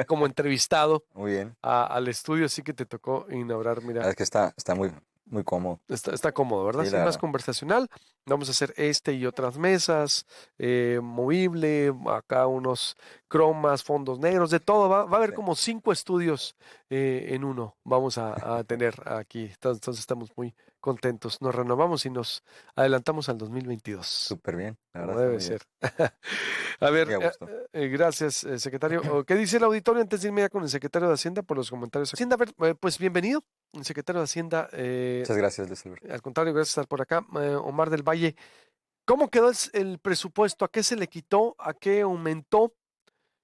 como entrevistado Muy bien. al estudio, así que te tocó inaugurar, La mira. verdad es que está muy, muy cómodo. Está cómodo, ¿verdad? Sí, Sí, la más verdad. conversacional. Vamos a hacer este y otras mesas, movible, acá unos cromas, fondos negros, de todo. Va a haber Sí, como 5 estudios en uno. Vamos a tener aquí. Entonces estamos muy contentos. Nos renovamos y nos adelantamos al 2022, súper bien. La verdad como está debe muy bien. ser. A ver, Muy a gusto. gracias, secretario. ¿Qué dice el auditorio antes de irme ya con el secretario de Hacienda por los comentarios? Hacienda, a ver, pues bienvenido, el secretario de Hacienda. Muchas gracias, Luis Alberto. Al contrario, gracias por estar por acá. Omar del Valle, ¿cómo quedó el presupuesto? ¿A qué se le quitó? ¿A qué aumentó?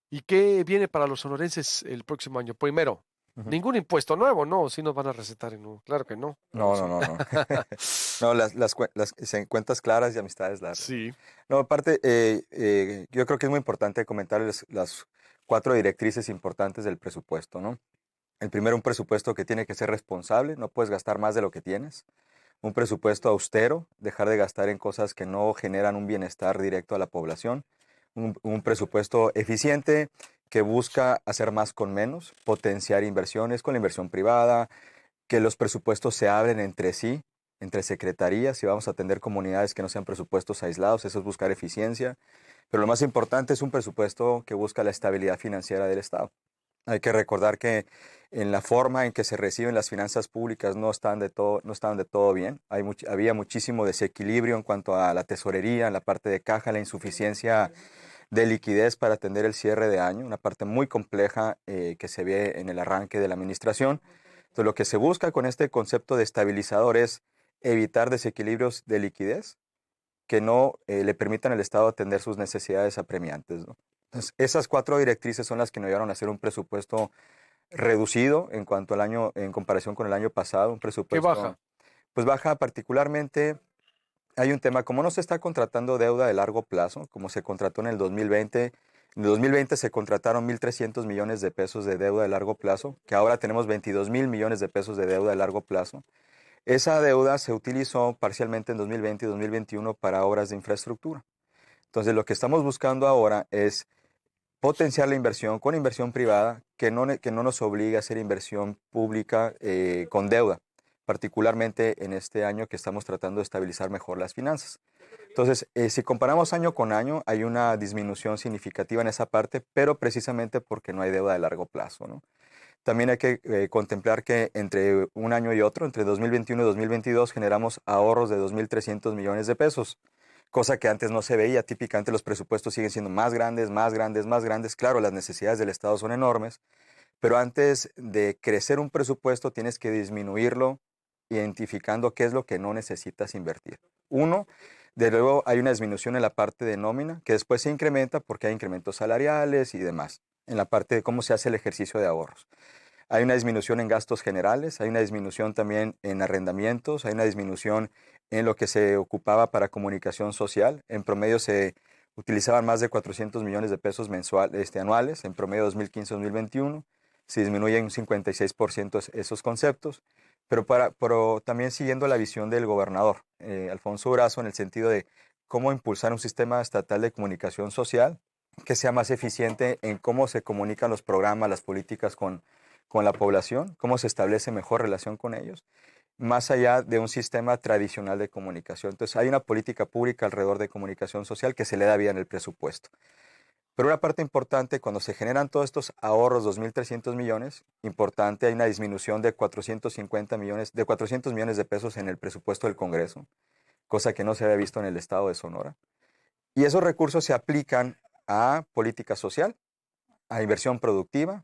¿Y qué viene para los sonorenses el próximo año? Primero, Ujú. ningún impuesto nuevo, ¿no? Sí nos van a recetar en uno. Claro que no, pero No, no, sí. no, no. No, cuentas claras y amistades largas. Sí, No, aparte, yo creo que es muy importante comentarles las 4 directrices importantes del presupuesto, ¿no? El primero, un presupuesto que tiene que ser responsable, no puedes gastar más de lo que tienes. Un presupuesto austero, dejar de gastar en cosas que no generan un bienestar directo a la población. Un presupuesto eficiente que busca hacer más con menos, potenciar inversiones con la inversión privada, que los presupuestos se hablen entre sí, entre secretarías, y vamos a atender comunidades que no sean presupuestos aislados, eso es buscar eficiencia. Pero lo más importante es un presupuesto que busca la estabilidad financiera del Estado. Hay que recordar que en la forma en que se reciben las finanzas públicas no estaban de todo bien. Había muchísimo desequilibrio en cuanto a la tesorería, en la parte de caja, la insuficiencia de liquidez para atender el cierre de año, una parte muy compleja que se ve en el arranque de la administración. Entonces, lo que se busca con este concepto de estabilizador es evitar desequilibrios de liquidez que no le permitan al Estado atender sus necesidades apremiantes, ¿no? Entonces, esas 4 directrices son las que nos llevaron a hacer un presupuesto reducido en cuanto al año, en comparación con el año pasado, un ¿qué baja? presupuesto, pues baja particularmente. Hay un tema, como no se está contratando deuda de largo plazo, como se contrató en el 2020, en el 2020 se contrataron 1.300 millones de pesos de deuda de largo plazo, que ahora tenemos 22.000 millones de pesos de deuda de largo plazo. Esa deuda se utilizó parcialmente en 2020 y 2021 para obras de infraestructura. Entonces, lo que estamos buscando ahora es potenciar la inversión con inversión privada que no nos obligue a hacer inversión pública con deuda, particularmente en este año que estamos tratando de estabilizar mejor las finanzas. Entonces, si comparamos año con año, hay una disminución significativa en esa parte, pero precisamente porque no hay deuda de largo plazo, ¿no? También hay que contemplar que entre un año y otro, entre 2021 y 2022, generamos ahorros de 2.300 millones de pesos, cosa que antes no se veía. Típicamente los presupuestos siguen siendo más grandes, más grandes, más grandes. Claro, las necesidades del Estado son enormes, pero antes de crecer un presupuesto tienes que disminuirlo identificando qué es lo que no necesitas invertir. Uno, de luego hay una disminución en la parte de nómina, que después se incrementa porque hay incrementos salariales y demás, en la parte de cómo se hace el ejercicio de ahorros. Hay una disminución en gastos generales, hay una disminución también en arrendamientos, hay una disminución en lo que se ocupaba para comunicación social. En promedio se utilizaban más de 400 millones de pesos anuales, en promedio 2015-2021. Se disminuyen un 56% esos conceptos, pero también siguiendo la visión del gobernador, Alfonso Durazo, en el sentido de cómo impulsar un sistema estatal de comunicación social que sea más eficiente en cómo se comunican los programas, las políticas con la población, cómo se establece mejor relación con ellos, más allá de un sistema tradicional de comunicación. Entonces, hay una política pública alrededor de comunicación social que se le da vida en el presupuesto. Pero una parte importante, cuando se generan todos estos ahorros, 2.300 millones, importante, hay una disminución de 450 millones, de 400 millones de pesos en el presupuesto del Congreso, cosa que no se había visto en el estado de Sonora. Y esos recursos se aplican a política social, a inversión productiva,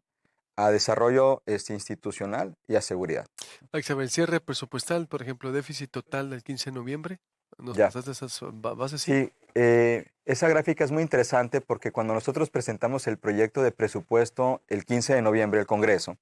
a desarrollo institucional y a seguridad. El cierre presupuestal, por ejemplo, déficit total del 15 de noviembre. ¿Nos Ya, pasaste esas bases? Sí. sí, esa gráfica es muy interesante porque cuando nosotros presentamos el proyecto de presupuesto el 15 de noviembre al Congreso,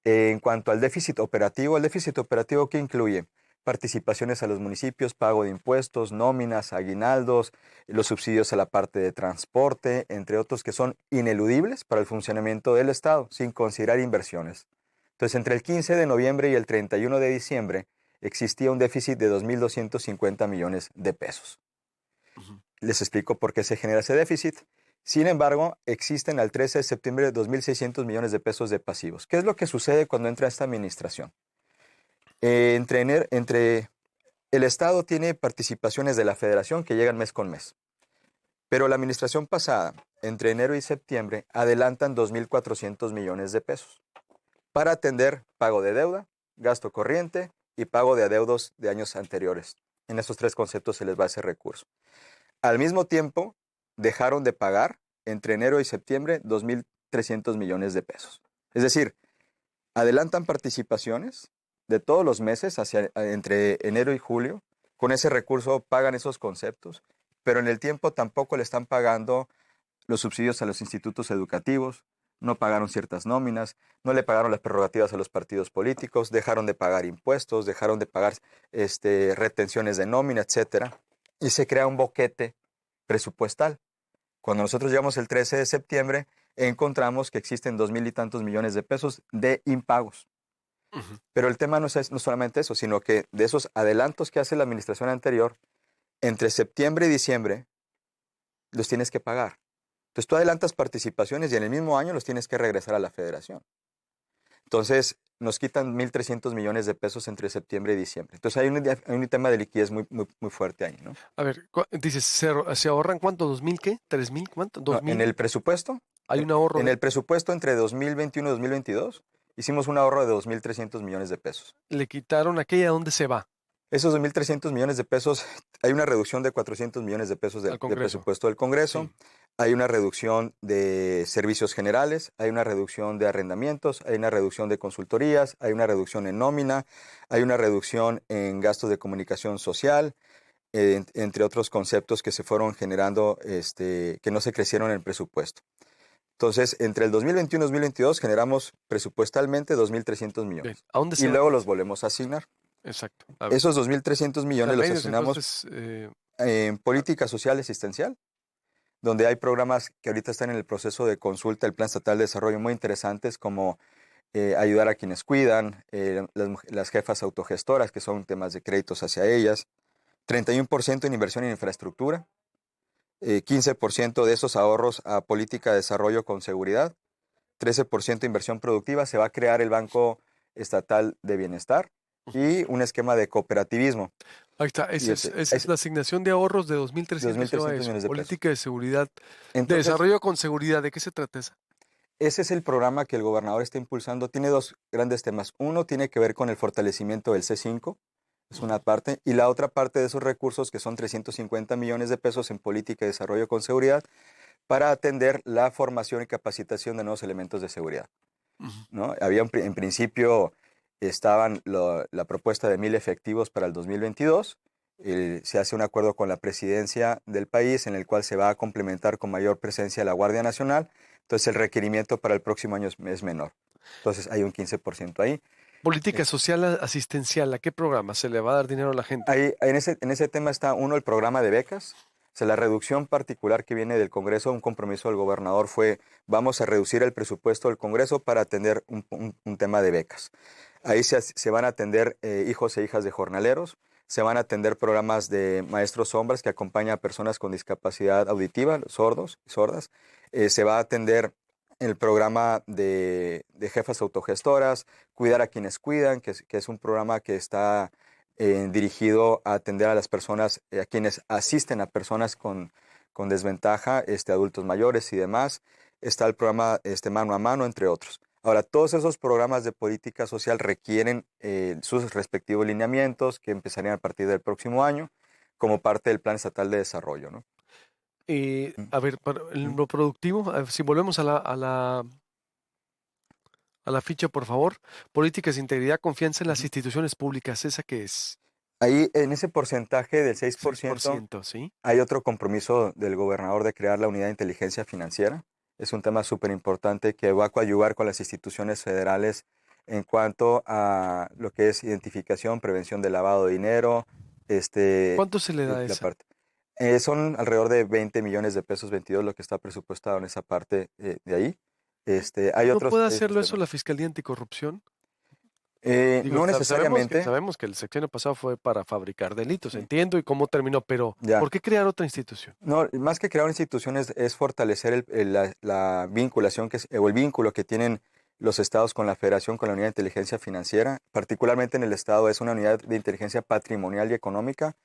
en cuanto al déficit operativo, ¿el déficit operativo qué incluye? Participaciones a los municipios, pago de impuestos, nóminas, aguinaldos, los subsidios a la parte de transporte, entre otros que son ineludibles para el funcionamiento del Estado, sin considerar inversiones. Entonces, entre el 15 de noviembre y el 31 de diciembre existía un déficit de 2.250 millones de pesos. Ujú. Les explico por qué se genera ese déficit. Sin embargo, existen al 13 de septiembre 2.600 millones de pesos de pasivos. ¿Qué es lo que sucede cuando entra esta administración? Entre el Estado tiene participaciones de la Federación que llegan mes con mes, pero la administración pasada, entre enero y septiembre, adelantan 2.400 millones de pesos para atender pago de deuda, gasto corriente y pago de adeudos de años anteriores. En esos tres conceptos se les va ese recurso. Al mismo tiempo, dejaron de pagar entre enero y septiembre 2.300 millones de pesos. Es decir, adelantan participaciones de todos los meses entre enero y julio. Con ese recurso pagan esos conceptos, pero en el tiempo tampoco le están pagando los subsidios a los institutos educativos, no pagaron ciertas nóminas, no le pagaron las prerrogativas a los partidos políticos, dejaron de pagar impuestos, dejaron de pagar retenciones de nómina, etcétera, y se crea un boquete presupuestal. Cuando nosotros llegamos el 13 de septiembre, encontramos que existen 2.000 y tantos millones de pesos de impagos. Pero el tema no es no solamente eso, sino que de esos adelantos que hace la administración anterior, entre septiembre y diciembre, los tienes que pagar. Entonces tú adelantas participaciones y en el mismo año los tienes que regresar a la federación. Entonces nos quitan 1.300 millones de pesos entre septiembre y diciembre. Entonces hay un tema de liquidez muy fuerte ahí, ¿no? A ver, dices, ¿se ahorran cuánto? ¿2.000 qué? ¿3.000? ¿Cuánto? No, en el presupuesto, Hay un ahorro. en el presupuesto entre 2021 y 2022, hicimos un ahorro de 2.300 millones de pesos. Le quitaron aquella, ¿a dónde se va? Esos 2.300 millones de pesos, hay una reducción de 400 millones de pesos del presupuesto del Congreso, Sí. hay una reducción de servicios generales, hay una reducción de arrendamientos, hay una reducción de consultorías, hay una reducción en nómina, hay una reducción en gastos de comunicación social, entre otros conceptos que se fueron generando, que no se crecieron en el presupuesto. Entonces, entre el 2021 y 2022 generamos presupuestalmente 2.300 millones. Bien. ¿A dónde se Y va? luego los volvemos a asignar. Exacto. A ver. Esos 2.300 millones los asignamos Entonces, en política social y asistencial, donde hay programas que ahorita están en el proceso de consulta, el Plan Estatal de Desarrollo, muy interesantes, como ayudar a quienes cuidan, las jefas autogestoras, que son temas de créditos hacia ellas, 31% en inversión en infraestructura, 15% de esos ahorros a política de desarrollo con seguridad, 13% inversión productiva, se va a crear el Banco Estatal de Bienestar y un esquema de cooperativismo. ahí está, esa es la asignación de ahorros de 2.300 2.300 lleva eso. millones de pesos. Política de seguridad, de Entonces, desarrollo con seguridad, ¿de qué se trata esa? ese es el programa que el gobernador está impulsando. Tiene dos grandes temas. Uno tiene que ver con el fortalecimiento del C5, es una parte, y la otra parte de esos recursos, que son 350 millones de pesos en política de desarrollo con seguridad, para atender la formación y capacitación de nuevos elementos de seguridad, ¿no? En principio estaban la propuesta de 1.000 efectivos para el 2022. Se hace un acuerdo con la presidencia del país en el cual se va a complementar con mayor presencia la Guardia Nacional. Entonces el requerimiento para el próximo año es menor. Entonces hay un 15% ahí. Política social asistencial, ¿a qué programa se le va a dar dinero a la gente? Ahí, en ese tema está uno, el programa de becas. O sea, la reducción particular que viene del Congreso, un compromiso del gobernador fue, vamos a reducir el presupuesto del Congreso para atender un tema de becas. Ahí se van a atender hijos e hijas de jornaleros, se van a atender programas de maestros sombras que acompañan a personas con discapacidad auditiva, sordos y sordas. Se va a atender el programa de jefas autogestoras, cuidar a quienes cuidan, que es un programa que está dirigido a atender a las personas, a quienes asisten a personas con desventaja, adultos mayores y demás. Está el programa Mano a Mano, entre otros. Ahora, todos esos programas de política social requieren sus respectivos lineamientos que empezarían a partir del próximo año como parte del Plan Estatal de Desarrollo, ¿no? A ver, en lo productivo, si volvemos a la ficha, por favor. Políticas de integridad, confianza en las instituciones públicas, ¿esa qué es? Ahí, en ese porcentaje del 6%, 6%, ¿sí? hay otro compromiso del gobernador de crear la unidad de inteligencia financiera. Es un tema súper importante que va a coadyuvar con las instituciones federales en cuanto a lo que es identificación, prevención de lavado de dinero. ¿Cuánto se le da a La esa? parte. Son alrededor de 20 millones de pesos, 22 lo que está presupuestado en esa parte de ahí. Hay ¿No otros puede hacerlo eso temas. la Fiscalía Anticorrupción? Digo, No sabemos que, necesariamente, sabemos que el sexenio pasado fue para fabricar delitos, entiendo y cómo terminó, pero ya. ¿por qué crear otra institución? No, más que crear una institución es fortalecer la vinculación o el vínculo que tienen los estados con la federación, con la unidad de inteligencia financiera. Particularmente en el estado es una unidad de inteligencia patrimonial y económica.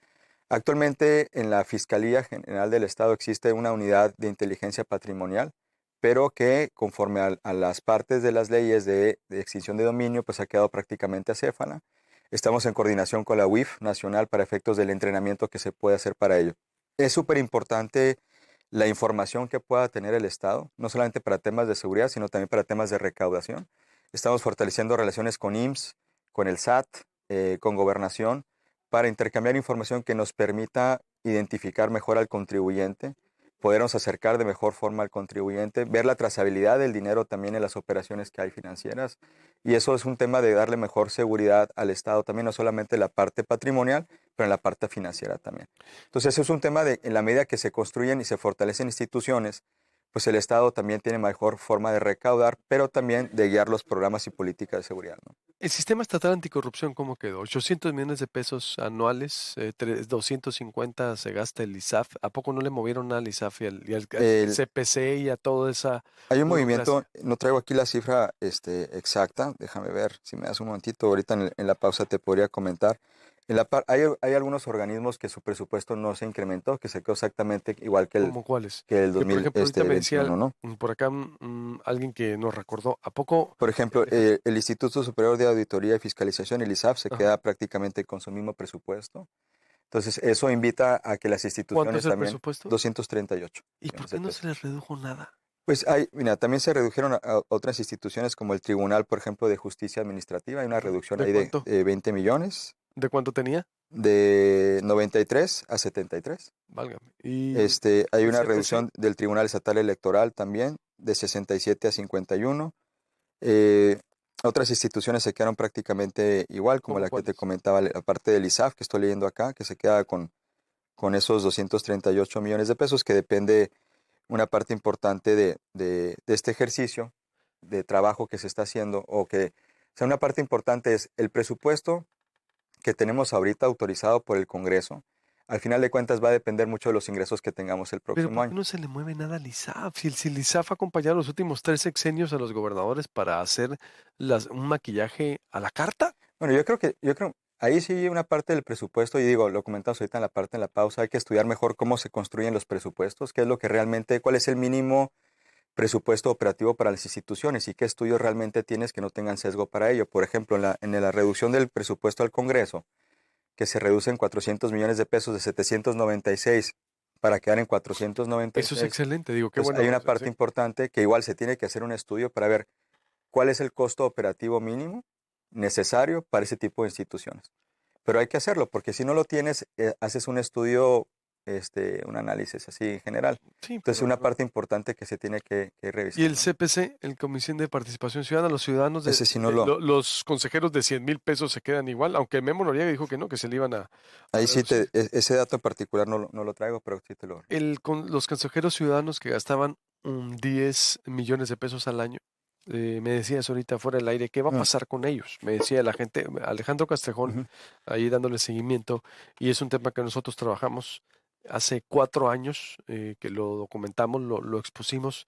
Actualmente en la Fiscalía General del Estado existe una unidad de inteligencia patrimonial, pero que conforme a las partes de las leyes de extinción de dominio, pues ha quedado prácticamente acéfala. Estamos en coordinación con la UIF nacional para efectos del entrenamiento que se puede hacer para ello. Es súper importante la información que pueda tener el Estado, no solamente para temas de seguridad, sino también para temas de recaudación. Estamos fortaleciendo relaciones con IMSS, con el SAT, con Gobernación, para intercambiar información que nos permita identificar mejor al contribuyente, podernos acercar de mejor forma al contribuyente, ver la trazabilidad del dinero también en las operaciones que hay financieras. Y eso es un tema de darle mejor seguridad al Estado, también no solamente en la parte patrimonial, pero en la parte financiera también. Entonces, eso es un tema de, en la medida que se construyen y se fortalecen instituciones, pues el Estado también tiene mejor forma de recaudar, pero también de guiar los programas y políticas de seguridad, ¿no? El sistema estatal anticorrupción, ¿cómo quedó? 800 millones de pesos anuales, 250 se gasta el ISAF. ¿A poco no le movieron nada al ISAF y al El, CPC y a toda esa Hay un movimiento, burocracia? no traigo aquí la cifra exacta, déjame ver si me das un momentito, ahorita en la pausa te podría comentar. Hay algunos organismos que su presupuesto no se incrementó, que se quedó exactamente igual ¿Cómo cuáles? que el Que por ejemplo, ahorita me decía 2021, ¿no? por acá alguien que nos recordó, ¿a poco Por ejemplo, el Instituto Superior de Auditoría y Fiscalización, el ISAF, se ajá, queda prácticamente con su mismo presupuesto. Entonces, eso invita a que las cuánto es instituciones el también, presupuesto? 238 ¿Y por millones de qué no se pesos. les redujo nada? Pues mira, también se redujeron a otras instituciones como el Tribunal, por ejemplo, de Justicia Administrativa. Hay una Ujú. reducción ¿De ahí cuánto? de 20 millones, ¿De cuánto tenía? de 93 a 73. Válgame. ¿Y Hay el una CPC? reducción del Tribunal Estatal Electoral también, de 67 a 51. Eh, Otras instituciones se quedaron prácticamente igual, como ¿Cómo la que te cuáles? comentaba, la parte del ISAF que estoy leyendo acá, que se queda con esos 238 millones de pesos, que depende una parte importante de este ejercicio de trabajo que se está haciendo, o sea, una parte importante es el presupuesto que tenemos ahorita autorizado por el Congreso. Al final de cuentas va a depender mucho de los ingresos que tengamos el Pero próximo ¿por qué año. no se le mueve nada al ISAF? Si el ISAF ha acompañado los últimos 3 sexenios a los gobernadores para hacer un maquillaje a la carta. Bueno, yo creo, ahí sí una parte del presupuesto, y digo, lo comentamos ahorita en la parte en la pausa, hay que estudiar mejor cómo se construyen los presupuestos, qué es lo que realmente, cuál es el mínimo presupuesto operativo para las instituciones y qué estudios realmente tienes que no tengan sesgo para ello. Por ejemplo, en la reducción del presupuesto al Congreso, que se reduce en 400 millones de pesos de 796 para quedar en Eso es 496. excelente, digo, qué Entonces, bueno. hay una Sí. parte importante que igual se tiene que hacer un estudio para ver cuál es el costo operativo mínimo necesario para ese tipo de instituciones. Pero hay que hacerlo, porque si no lo tienes, haces un estudio, un análisis así general. Sí, Entonces, pero una no. parte importante que se tiene que Y revisar, el ¿no? CPC, el Comisión de Participación Ciudadana, los ciudadanos Ese sí no lo, los consejeros de 100,000 pesos se quedan igual, aunque Memo Noriega dijo que no, que se le iban a ahí sí reducir. ese dato en particular no lo traigo, pero sí te lo. Los consejeros ciudadanos que gastaban 10 millones de pesos al año, me decías ahorita fuera del aire, ¿qué va a Mm, pasar con ellos? Me decía la gente, Alejandro Castrejón, ujú. ahí dándole seguimiento, y es un tema que nosotros trabajamos hace 4 años, que lo documentamos, lo expusimos,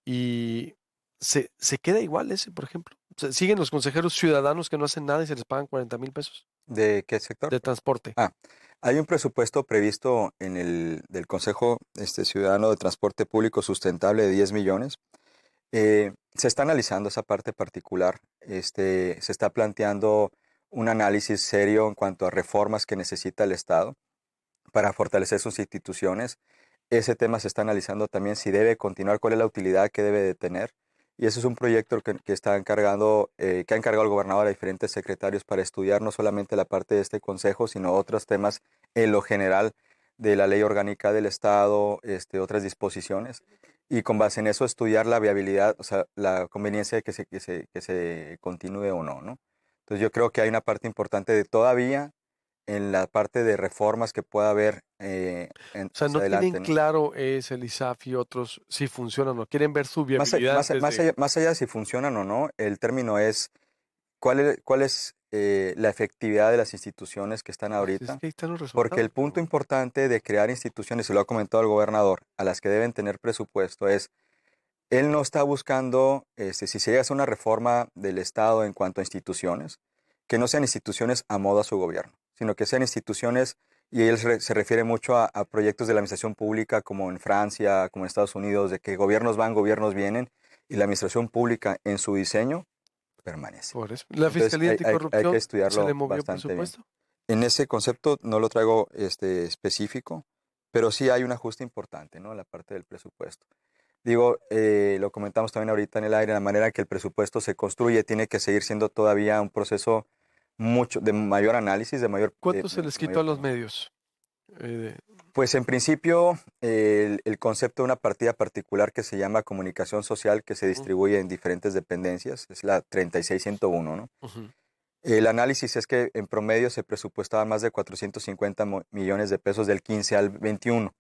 y se queda igual ese, por ejemplo. O sea, siguen los consejeros ciudadanos que no hacen nada y se les pagan 40,000 pesos ¿De qué sector? de transporte. Ah, hay un presupuesto previsto del Consejo Ciudadano de Transporte Público Sustentable de 10 millones. Se está analizando esa parte particular. Se está planteando un análisis serio en cuanto a reformas que necesita el Estado para fortalecer sus instituciones. Ese tema se está analizando también si debe continuar, cuál es la utilidad que debe de tener. Y ese es un proyecto que está encargado, que ha encargado el gobernador a diferentes secretarios para estudiar no solamente la parte de este consejo, sino otros temas en lo general de la ley orgánica del Estado, otras disposiciones. Y con base en eso estudiar la viabilidad, o sea, la conveniencia de que se continúe o no, ¿no? Entonces yo creo que hay una parte importante de todavía en la parte de reformas que pueda haber O sea, hacia no tienen adelante, ¿no? claro es el ISAF y otros si funcionan o no. Quieren ver su Más, a- viabilidad más, a- más desde... allá, más allá de si funcionan o no, el término es cuál es la efectividad de las instituciones que están Pues es ahorita? que ahí están los Porque el resultados, punto pero importante de crear instituciones, y lo ha comentado el gobernador, a las que deben tener presupuesto es, él no está buscando, si se llega a hacer una reforma del Estado en cuanto a instituciones, que no sean instituciones a modo a su gobierno, sino que sean instituciones, y él se refiere mucho a proyectos de la administración pública como en Francia, como en Estados Unidos, de que gobiernos van, gobiernos vienen, y la administración pública en su diseño permanece. por eso. La Entonces Fiscalía hay que Anticorrupción se le estudiarlo movió bastante bien. presupuesto. En ese concepto no lo traigo específico, pero sí hay un ajuste importante, ¿no? En la parte del presupuesto. Digo, lo comentamos también ahorita en el aire, la manera que el presupuesto se construye tiene que seguir siendo todavía un proceso mucho de mayor análisis, de mayor, ¿Cuánto se les quitó mayor a los tema. medios? Eh, Pues en principio, el concepto de una partida particular que se llama comunicación social, que se ujú, distribuye en diferentes dependencias, es la 36101, ¿no? ujú. El análisis es que en promedio se presupuestaban más de 450 millones de pesos del 15 al 21.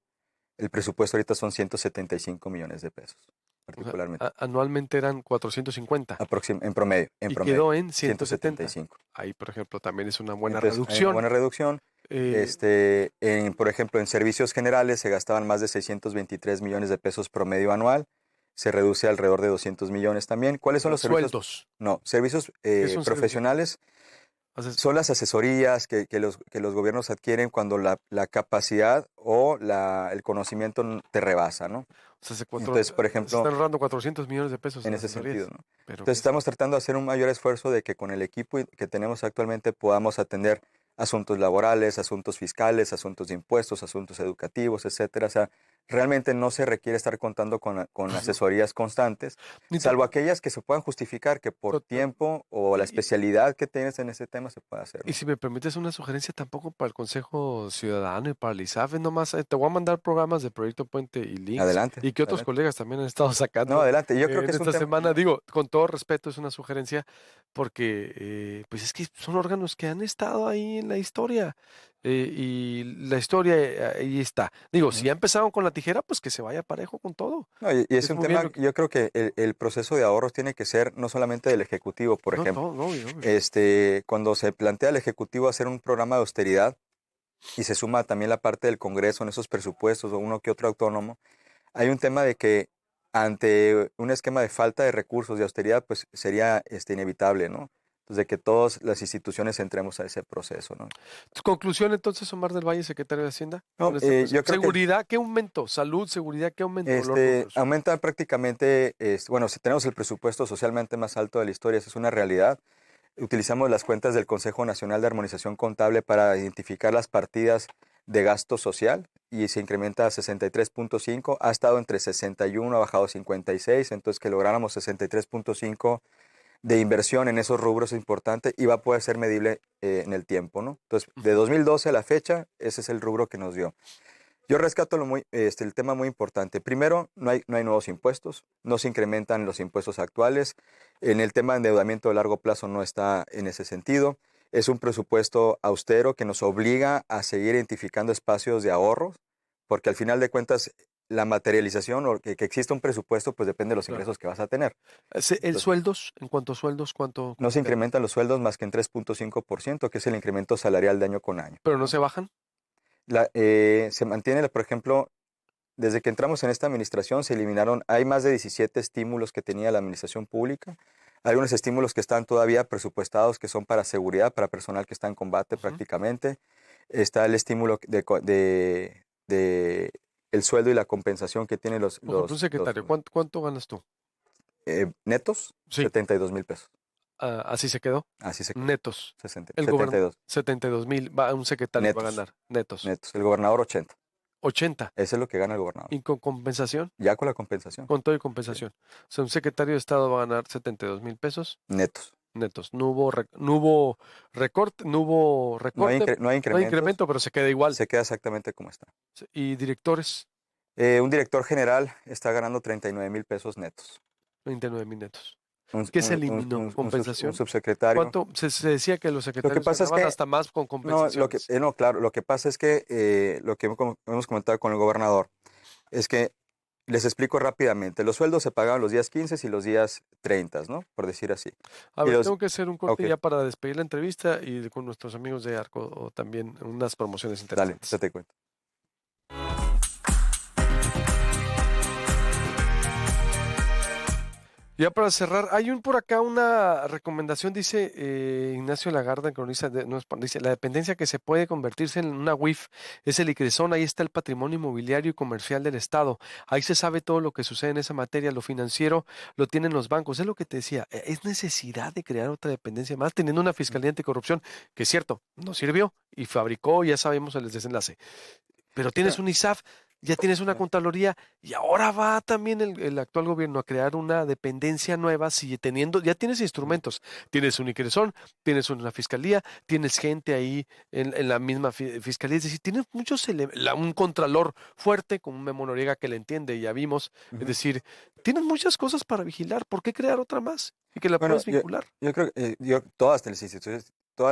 El presupuesto ahorita son 175 millones de pesos, O sea, particularmente. anualmente eran 450 En y promedio, quedó en 170. 175. Ahí, por ejemplo, también es una buena Entonces, hay una reducción. buena reducción. Eh, Por ejemplo, en servicios generales se gastaban más de 623 millones de pesos promedio anual. Se reduce alrededor de 200 millones también. ¿Cuáles son los servicios? sueldos. No, servicios ¿Qué es un servicio? profesionales. Haces- Son las asesorías que los gobiernos adquieren cuando la capacidad o el conocimiento te rebasa, ¿no? o sea, Entonces, por se ejemplo, están ahorrando 400 millones de pesos en en ese sentido, asesorías. ¿no? Pero Entonces, ¿qué es estamos eso? tratando de hacer un mayor esfuerzo de que con el equipo que tenemos actualmente podamos atender asuntos laborales, asuntos fiscales, asuntos de impuestos, asuntos educativos, etcétera. O sea, realmente no se requiere estar contando con asesorías constantes, Ni salvo tampoco- aquellas que se puedan justificar que por total- tiempo o la y, especialidad que tienes en ese tema se pueda hacer, y ¿no? si me permites una sugerencia tampoco para el Consejo Ciudadano y para el ISAF, nomás te voy a mandar programas de Proyecto Puente y links Adelante, y que otros adelante. colegas también han estado No, sacando adelante. Yo creo que en es un esta tema. semana. Digo, con todo respeto, es una sugerencia porque pues es que son órganos que han estado ahí en la historia y la historia ahí está. Digo, si Ujú. ya empezaron con la tijera, pues que se vaya parejo con todo. No, y es Es un muy bien tema, lo que... yo creo que el proceso de ahorros tiene que ser no solamente del Ejecutivo, por No, ejemplo. todo, no, obvio, obvio. Cuando se plantea el Ejecutivo hacer un programa de austeridad y se suma también la parte del Congreso en esos presupuestos o uno que otro autónomo, hay un tema de que ante un esquema de falta de recursos de austeridad, pues sería inevitable, ¿no? Entonces, de que todas las instituciones entremos a ese proceso, ¿no? Tu conclusión entonces, Omar del Valle, secretario de Hacienda, No, con este yo creo que seguridad, ¿qué aumento? Salud, seguridad, ¿qué aumento? Los rubros. aumenta prácticamente, bueno, si tenemos el presupuesto socialmente más alto de la historia, eso es una realidad. Utilizamos las cuentas del Consejo Nacional de Armonización Contable para identificar las partidas de gasto social y se incrementa a 63.5, ha estado entre 61, ha bajado a 56, entonces que lográramos 63.5 de inversión en esos rubros es importante y va a poder ser medible en el tiempo, ¿no? Entonces, de Ujú. 2012 a la fecha, ese es el rubro que nos dio. Yo rescato el tema muy importante. Primero, no hay nuevos impuestos, no se incrementan los impuestos actuales. En el tema de endeudamiento de largo plazo no está en ese sentido. Es un presupuesto austero que nos obliga a seguir identificando espacios de ahorro, porque al final de cuentas la materialización o que exista un presupuesto, pues depende de los Claro. ingresos que vas a tener. El Entonces, sueldos, en cuanto a sueldos, ¿cuánto no se quedaron? incrementan los sueldos más que en 3.5%, que es el incremento salarial de año con año, ¿Pero no ¿no? se bajan? Se mantiene, por ejemplo, desde que entramos en esta administración se eliminaron, hay más de 17 estímulos que tenía la administración pública. Hay algunos estímulos que están todavía presupuestados, que son para seguridad, para personal que está en combate Ujú. prácticamente. Está el estímulo de el sueldo y la compensación que tienen Por ejemplo, un secretario, ¿cuánto ganas tú? netos, Sí, 72,000 pesos. así se quedó. Así se quedó, Netos. 60, El gobernador, 72 72,000, un secretario va a netos, ganar, netos. netos. El gobernador 80. 80. Eso es lo que gana el gobernador. Y con compensación, Ya con la compensación, con todo y sí, compensación. O sea, un secretario de Estado va a ganar 72,000 pesos netos. netos. No hubo recorte, no hubo recorte, No hay no hay incrementos, incremento, pero se queda igual. se queda exactamente como está. Y directores, Un director general está ganando 39,000 pesos netos. 29,000 netos. Un, ¿Qué se un- un- eliminó? un- un un ¿Compensación? subsecretario. ¿Cuánto? Se decía que los Lo que secretarios pasa es ganaban que, hasta más con no, compensaciones. claro, lo que pasa es que lo que hemos comentado con el gobernador es que Les explico rápidamente. Los sueldos se pagaban los días 15 y los días 30, ¿no? Por decir así. A Y ver, los, tengo que hacer un corte ok, ya para despedir la entrevista y con nuestros amigos de Arco o también unas promociones dale, interesantes. ya te cuento. Ya para cerrar, hay por acá una recomendación, dice Ignacio Lagarde, cronista, dice, la dependencia que se puede convertirse en una WIF es el ICRESON, ahí está el patrimonio inmobiliario y comercial del Estado, ahí se sabe todo lo que sucede en esa materia, lo financiero lo tienen los bancos, es lo que te decía, es necesidad de crear otra dependencia más, teniendo una Fiscalía Anticorrupción, que es cierto, no sirvió y fabricó, ya sabemos el desenlace, pero tienes Bueno, un ISAF, ya tienes una Contraloría y ahora va también el actual gobierno a crear una dependencia nueva, si teniendo, ya tienes instrumentos, tienes un ICRESON, tienes una fiscalía, tienes gente ahí en la misma fiscalía, es decir, tienes muchos un contralor fuerte con un Memo Noriega que le entiende, ya vimos, es ujú. decir, tienes muchas cosas para vigilar, ¿por qué crear otra más? Y que la Bueno, puedes vincular. yo creo que todas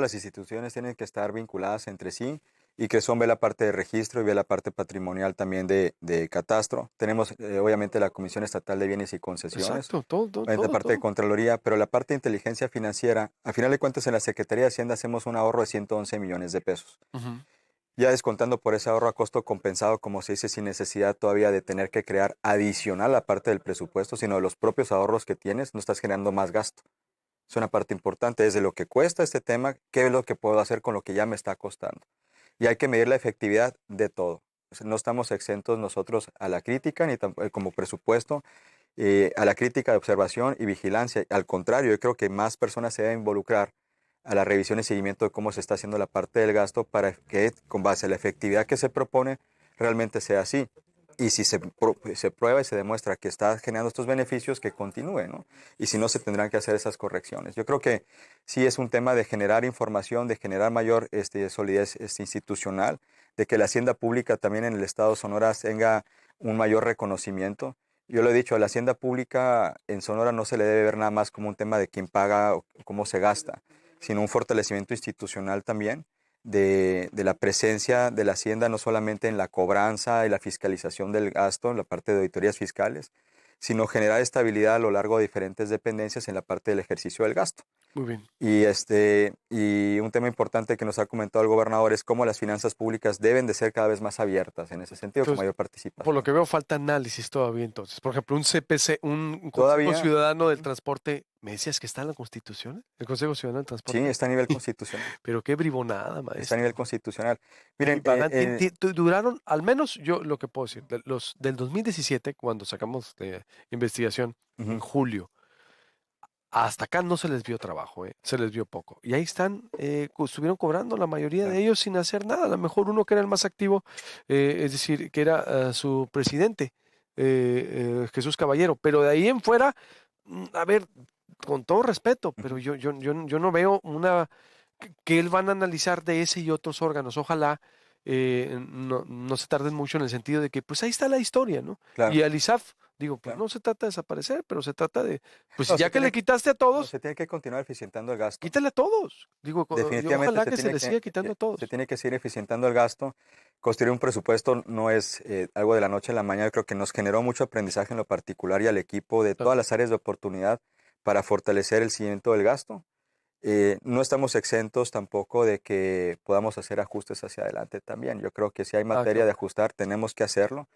las instituciones tienen que estar vinculadas entre sí y que son ve la parte de registro y ve la parte patrimonial también de catastro. Tenemos obviamente la Comisión Estatal de Bienes y Concesiones, Exacto, todo, todo, la todo, parte de todo. Contraloría, pero la parte de inteligencia financiera, a final de cuentas en la Secretaría de Hacienda hacemos un ahorro de 111 millones de pesos. Ujú. Ya descontando por ese ahorro a costo compensado, como se dice, sin necesidad todavía de tener que crear adicional la parte del presupuesto, sino de los propios ahorros que tienes, no estás generando más gasto. Es una parte importante, desde lo que cuesta este tema, qué es lo que puedo hacer con lo que ya me está costando. Y hay que medir la efectividad de todo. O sea, no estamos exentos nosotros a la crítica, ni como presupuesto, a la crítica de observación y vigilancia. Al contrario, yo creo que más personas se deben involucrar a la revisión y seguimiento de cómo se está haciendo la parte del gasto para que con base a la efectividad que se propone realmente sea así. Y si se prueba y se demuestra que está generando estos beneficios, que continúe, ¿no? Y si no, se tendrán que hacer esas correcciones. Yo creo que sí es un tema de generar información, de generar mayor solidez institucional, de que la hacienda pública también en el Estado de Sonora tenga un mayor reconocimiento. Yo lo he dicho, a la hacienda pública en Sonora no se le debe ver nada más como un tema de quién paga o cómo se gasta, sino un fortalecimiento institucional también de la presencia de la hacienda no solamente en la cobranza y la fiscalización del gasto, en la parte de auditorías fiscales, sino generar estabilidad a lo largo de diferentes dependencias en la parte del ejercicio del gasto. Muy bien. Y un tema importante que nos ha comentado el gobernador es cómo las finanzas públicas deben de ser cada vez más abiertas en ese sentido, con Entonces, mayor por lo participación. que veo, falta análisis todavía entonces. Por ejemplo, un CPC, un Consejo Todavía, Ciudadano del ujú, Transporte, ¿me decías que está en la Constitución? El Consejo Ciudadano del sí, Transporte. está a nivel constitucional. Pero qué bribonada, Está a nivel maestro. constitucional. Y Miren, van, duraron, al menos yo lo que puedo decir, los del 2017, cuando sacamos de investigación en ujú, julio, hasta acá no se les vio trabajo, se les vio poco. Y ahí están, estuvieron cobrando la mayoría de claro, ellos sin hacer nada. A lo mejor uno que era el más activo, es decir, que era su presidente, Jesús Caballero. Pero de ahí en fuera, a ver, con todo respeto, pero ujú, yo no veo que él van a analizar de ese y otros órganos. Ojalá no se tarden mucho en el sentido de que, pues ahí está la historia, ¿no? claro, Y al ISAF, digo, pues claro. no se trata de desaparecer, pero se trata de, pues No, ya que le quitaste a no, todos, se tiene que continuar eficientando el gasto. quítale a todos. Digo, Definitivamente ojalá que se le siga quitando a se todos. tiene que seguir eficientando el gasto. Construir un presupuesto no es algo de la noche a la mañana. Yo creo que nos generó mucho aprendizaje en lo particular y al equipo de Claro, todas las áreas de oportunidad para fortalecer el seguimiento del gasto. No estamos exentos tampoco de que podamos hacer ajustes hacia adelante también. Yo creo que si hay qué materia de bueno. ajustar, tenemos que hacerlo.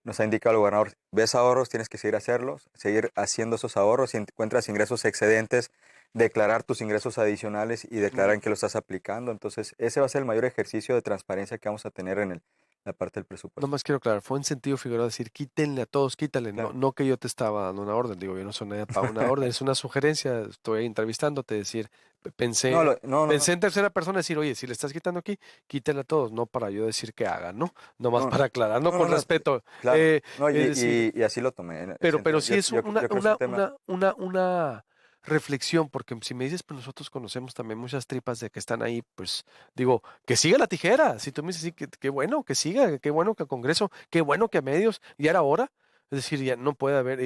Nos ha indicado el gobernador, ves ahorros, tienes que seguir hacerlos, seguir haciendo esos ahorros. Si encuentras ingresos excedentes, declarar tus ingresos adicionales y Muy declarar en bien. que lo estás aplicando. Entonces, ese va a ser el mayor ejercicio de transparencia que vamos a tener en la parte del No presupuesto. más quiero aclarar, fue en sentido figurado decir, quítenle a todos, quítale, no, Claro. no que yo te estaba dando una orden, digo, yo no soy nadie para una orden, es una sugerencia, estoy ahí entrevistándote, decir, No, pensé, no, pensé en tercera persona decir, oye, si le estás quitando aquí, quítale a todos, no para yo decir que hagan, ¿no? No más no, para aclarar, no con no, respeto, claro. No, es decir, y así lo tomé en ese pero sentido. sí es Yo creo que es un tema. una reflexión, porque si me dices, pues nosotros conocemos también muchas tripas de que están ahí, pues digo, que siga la tijera. Si tú me dices, sí, qué bueno que siga, qué bueno que al Congreso, qué bueno que a medios, ya era hora. Es decir, ya no puede haber,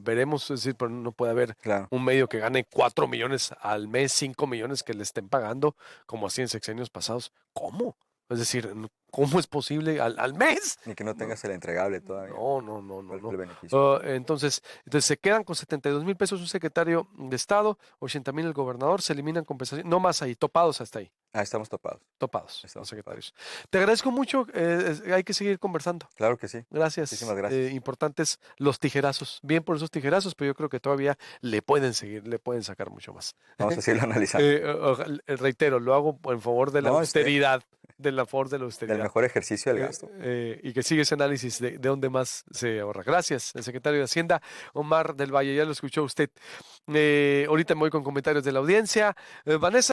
veremos, es decir, pero no puede haber Claro. un medio que gane 4 millones al mes, 5 millones que le estén pagando, como así en sexenios pasados. ¿Cómo? Es decir, ¿cómo es posible al mes? Ni que no No, tengas el entregable todavía. no. ¿Cuál fue el beneficio? Entonces se quedan con 72 mil pesos un secretario de Estado, 80,000 el gobernador, se eliminan compensación, no más ahí, topados hasta ahí, Estamos topados. topados los Estamos topados. secretarios. Te agradezco mucho, hay que seguir conversando. Claro que sí. Gracias. Muchísimas gracias. Importantes los tijerazos. Bien por esos tijerazos, pero yo creo que todavía le pueden seguir, le pueden sacar mucho más. Vamos a seguirlo analizando. Reitero, lo hago en favor de la No, austeridad, de la favor de la del austeridad. mejor ejercicio del gasto. Y que sigue ese análisis de dónde más se ahorra. Gracias, el secretario de Hacienda, Omar del Valle, ya lo escuchó usted. Ahorita me voy con comentarios de la audiencia. Vanessa.